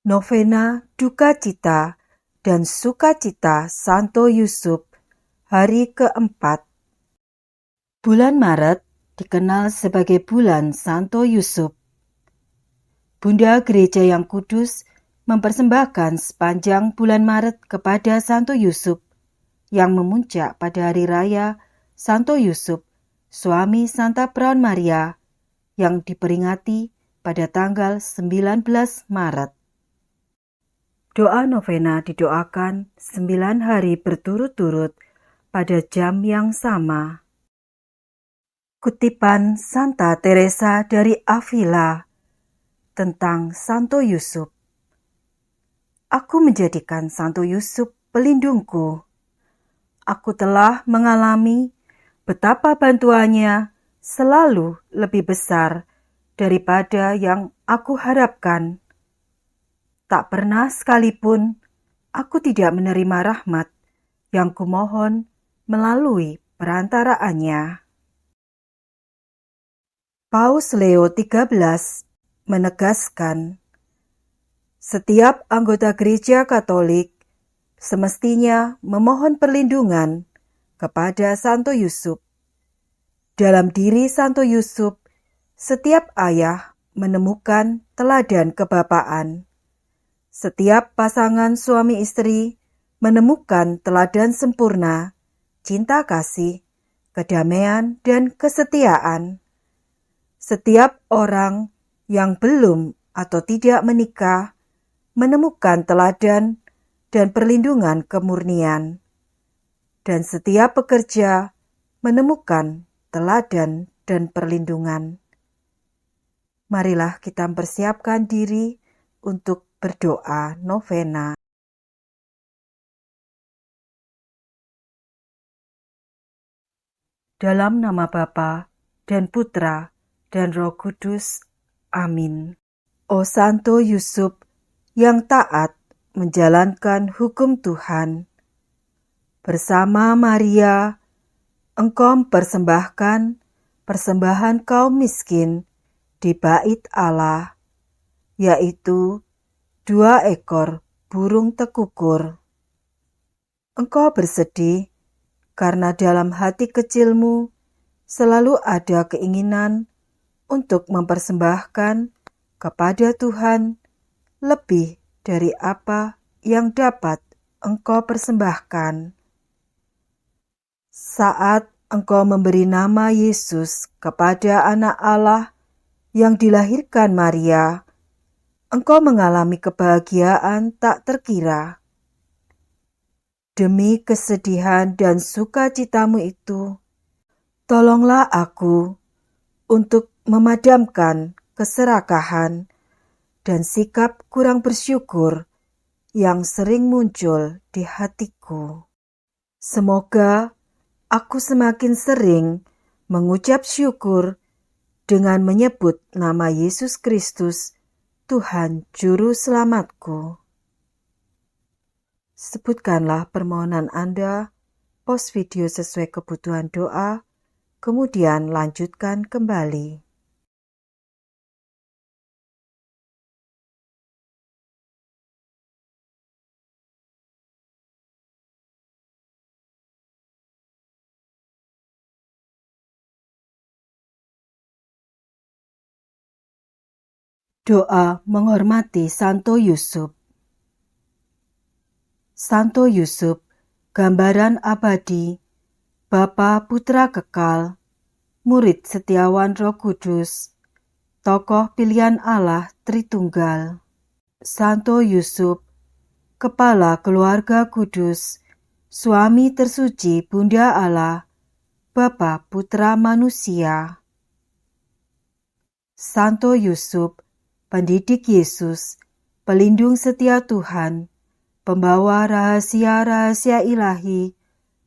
Novena Duka Cita dan Sukacita Santo Yusuf, hari keempat. Bulan Maret dikenal sebagai bulan Santo Yusuf. Bunda Gereja yang Kudus mempersembahkan sepanjang bulan Maret kepada Santo Yusuf yang memuncak pada hari raya Santo Yusuf, suami Santa Braun Maria, yang diperingati pada tanggal 19 Maret. Doa novena didoakan 9 hari berturut-turut pada jam yang sama. Kutipan Santa Teresa dari Avila tentang Santo Yusuf. Aku menjadikan Santo Yusuf pelindungku. Aku telah mengalami betapa bantuannya selalu lebih besar daripada yang aku harapkan. Tak pernah sekalipun aku tidak menerima rahmat yang kumohon melalui perantaraannya. Paus Leo XIII menegaskan, setiap anggota Gereja Katolik semestinya memohon perlindungan kepada Santo Yusuf. Dalam diri Santo Yusuf, setiap ayah menemukan teladan kebapaan. Setiap pasangan suami istri menemukan teladan sempurna, cinta kasih, kedamaian, dan kesetiaan. Setiap orang yang belum atau tidak menikah menemukan teladan dan perlindungan kemurnian. Dan setiap pekerja menemukan teladan dan perlindungan. Marilah kita mempersiapkan diri untuk berdoa novena. Dalam nama Bapa dan Putra dan Roh Kudus. Amin. O Santo Yusuf yang taat menjalankan hukum Tuhan, bersama Maria, engkau mempersembahkan persembahan kaum miskin di bait Allah, yaitu 2 ekor burung tekukur. Engkau bersedih karena dalam hati kecilmu selalu ada keinginan untuk mempersembahkan kepada Tuhan lebih dari apa yang dapat engkau persembahkan. Saat engkau memberi nama Yesus kepada anak Allah yang dilahirkan Maria, engkau mengalami kebahagiaan tak terkira. Demi kesedihan dan sukacitamu itu, tolonglah aku untuk memadamkan keserakahan dan sikap kurang bersyukur yang sering muncul di hatiku. Semoga aku semakin sering mengucap syukur dengan menyebut nama Yesus Kristus, Tuhan Juru Selamatku. Sebutkanlah permohonan Anda, pause video sesuai kebutuhan doa, kemudian lanjutkan kembali. Doa menghormati Santo Yusuf. Santo Yusuf, gambaran abadi, Bapa Putra Kekal, murid setiawan Roh Kudus, tokoh pilihan Allah Tritunggal. Santo Yusuf, kepala keluarga kudus, suami tersuci Bunda Allah, Bapa Putra Manusia. Santo Yusuf, pendidik Yesus, pelindung setia Tuhan, pembawa rahasia-rahasia ilahi,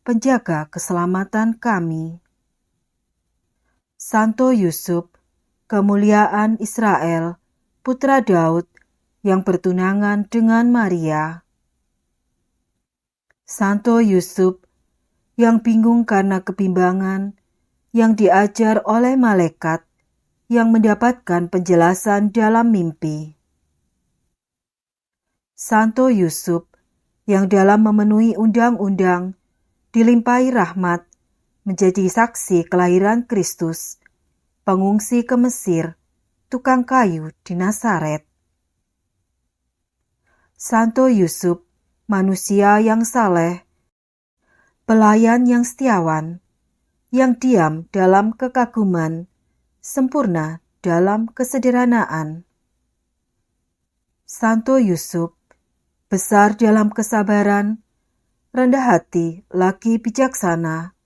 penjaga keselamatan kami. Santo Yusuf, kemuliaan Israel, putra Daud, yang bertunangan dengan Maria. Santo Yusuf, yang bingung karena kebimbangan, yang diajar oleh malaikat, yang mendapatkan penjelasan dalam mimpi. Santo Yusuf, yang dalam memenuhi undang-undang dilimpahi rahmat, menjadi saksi kelahiran Kristus, pengungsi ke Mesir, tukang kayu di Nazaret. Santo Yusuf, manusia yang saleh, pelayan yang setiawan, yang diam dalam kekaguman, sempurna dalam kesederhanaan. Santo Yusuf, besar dalam kesabaran, rendah hati lagi bijaksana,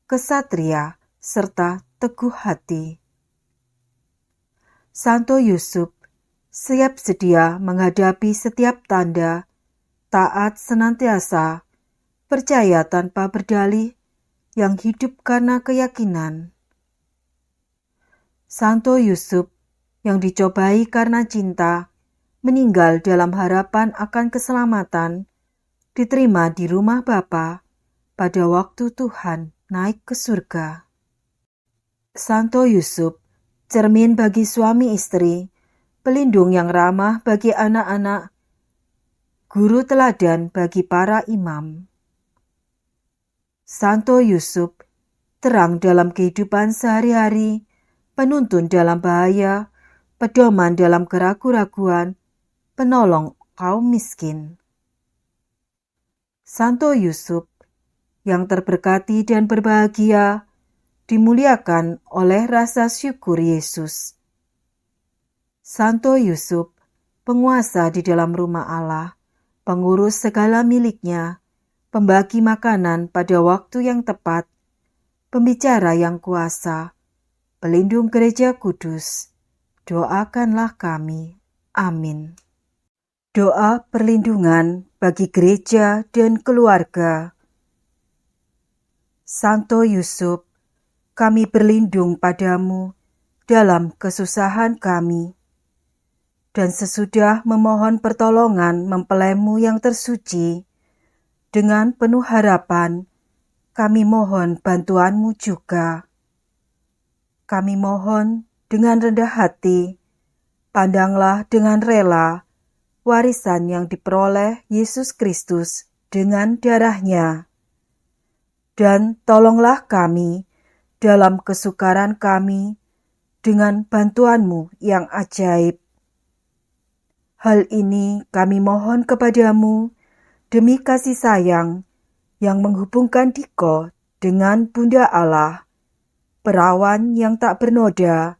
kesatria serta teguh hati. Santo Yusuf, siap sedia menghadapi setiap tanda, taat senantiasa, percaya tanpa berdalih, yang hidup karena keyakinan. Santo Yusuf, yang dicobai karena cinta, meninggal dalam harapan akan keselamatan, diterima di rumah Bapa pada waktu Tuhan naik ke surga. Santo Yusuf, cermin bagi suami istri, pelindung yang ramah bagi anak-anak, guru teladan bagi para imam. Santo Yusuf, terang dalam kehidupan sehari-hari, penuntun dalam bahaya, pedoman dalam keraguan-raguan, penolong kaum miskin. Santo Yusuf, yang terberkati dan berbahagia, dimuliakan oleh rasa syukur Yesus. Santo Yusuf, penguasa di dalam rumah Allah, pengurus segala miliknya, pembagi makanan pada waktu yang tepat, pembicara yang kuasa, pelindung gereja kudus, doakanlah kami. Amin. Doa perlindungan bagi gereja dan keluarga. Santo Yusuf, kami berlindung padamu dalam kesusahan kami, dan sesudah memohon pertolongan mempelaimu yang tersuci, dengan penuh harapan, kami mohon bantuanmu juga. Kami mohon dengan rendah hati, pandanglah dengan rela warisan yang diperoleh Yesus Kristus dengan darahnya. Dan tolonglah kami dalam kesukaran kami dengan bantuanmu yang ajaib. Hal ini kami mohon kepadamu demi kasih sayang yang menghubungkan Diko dengan Bunda Allah, perawan yang tak bernoda,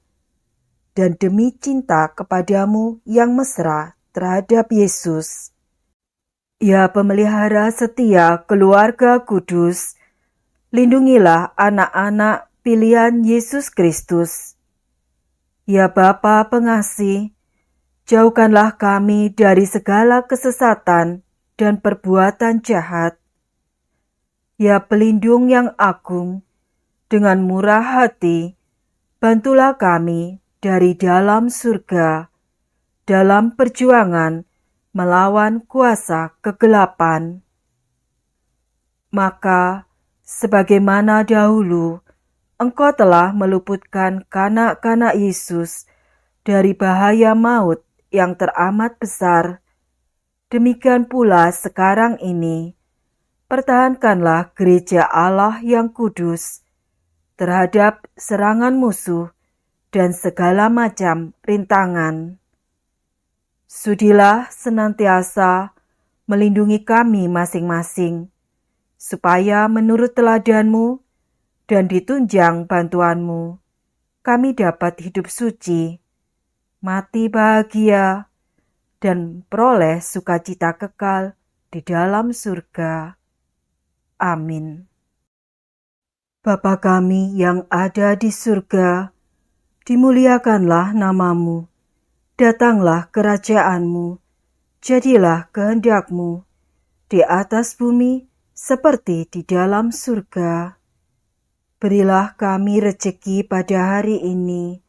dan demi cinta kepadamu yang mesra terhadap Yesus. Ya pemelihara setia keluarga kudus, lindungilah anak-anak pilihan Yesus Kristus. Ya Bapa pengasih, jauhkanlah kami dari segala kesesatan dan perbuatan jahat. Ya pelindung yang agung, dengan murah hati, bantulah kami dari dalam surga, dalam perjuangan melawan kuasa kegelapan. Maka, sebagaimana dahulu, Engkau telah meluputkan kanak-kanak Yesus dari bahaya maut yang teramat besar, demikian pula sekarang ini, pertahankanlah gereja Allah yang kudus terhadap serangan musuh dan segala macam rintangan. Sudilah senantiasa melindungi kami masing-masing, supaya menurut teladan-Mu dan ditunjang bantuan-Mu, kami dapat hidup suci, mati bahagia, dan peroleh sukacita kekal di dalam surga. Amin. Bapa kami yang ada di surga, dimuliakanlah nama-Mu. Datanglah kerajaan-Mu, jadilah kehendak-Mu, di atas bumi seperti di dalam surga. Berilah kami rejeki pada hari ini,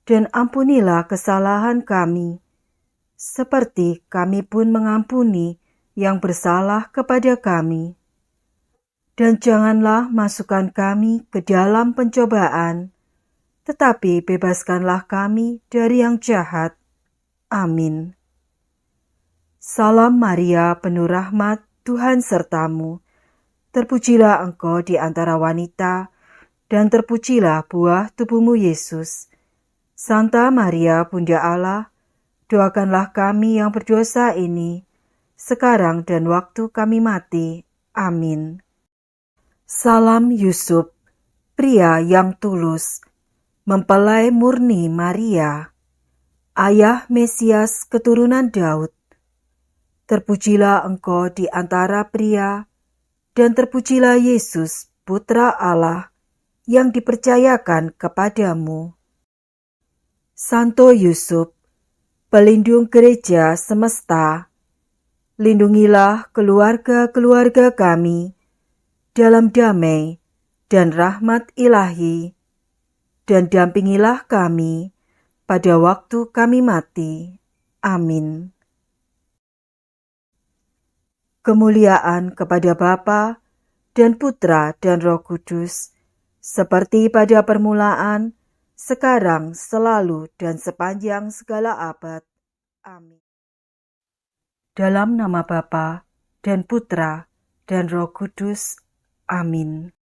dan ampunilah kesalahan kami, seperti kami pun mengampuni yang bersalah kepada kami. Dan janganlah masukkan kami ke dalam pencobaan, tetapi bebaskanlah kami dari yang jahat. Amin. Salam Maria, penuh rahmat, Tuhan sertamu. Terpujilah engkau di antara wanita, dan terpujilah buah tubuhmu Yesus. Santa Maria, Bunda Allah, doakanlah kami yang berdosa ini, sekarang dan waktu kami mati. Amin. Salam Yusuf, pria yang tulus, mempelai murni Maria, ayah Mesias keturunan Daud. Terpujilah engkau di antara pria, dan terpujilah Yesus, Putra Allah, yang dipercayakan kepadamu. Santo Yusuf, pelindung gereja semesta, lindungilah keluarga-keluarga kami dalam damai dan rahmat ilahi, dan dampingilah kami pada waktu kami mati. Amin. Kemuliaan kepada Bapa dan Putra dan Roh Kudus, seperti pada permulaan, sekarang, selalu, dan sepanjang segala abad. Amin. Dalam nama Bapa dan Putra dan Roh Kudus. Amin.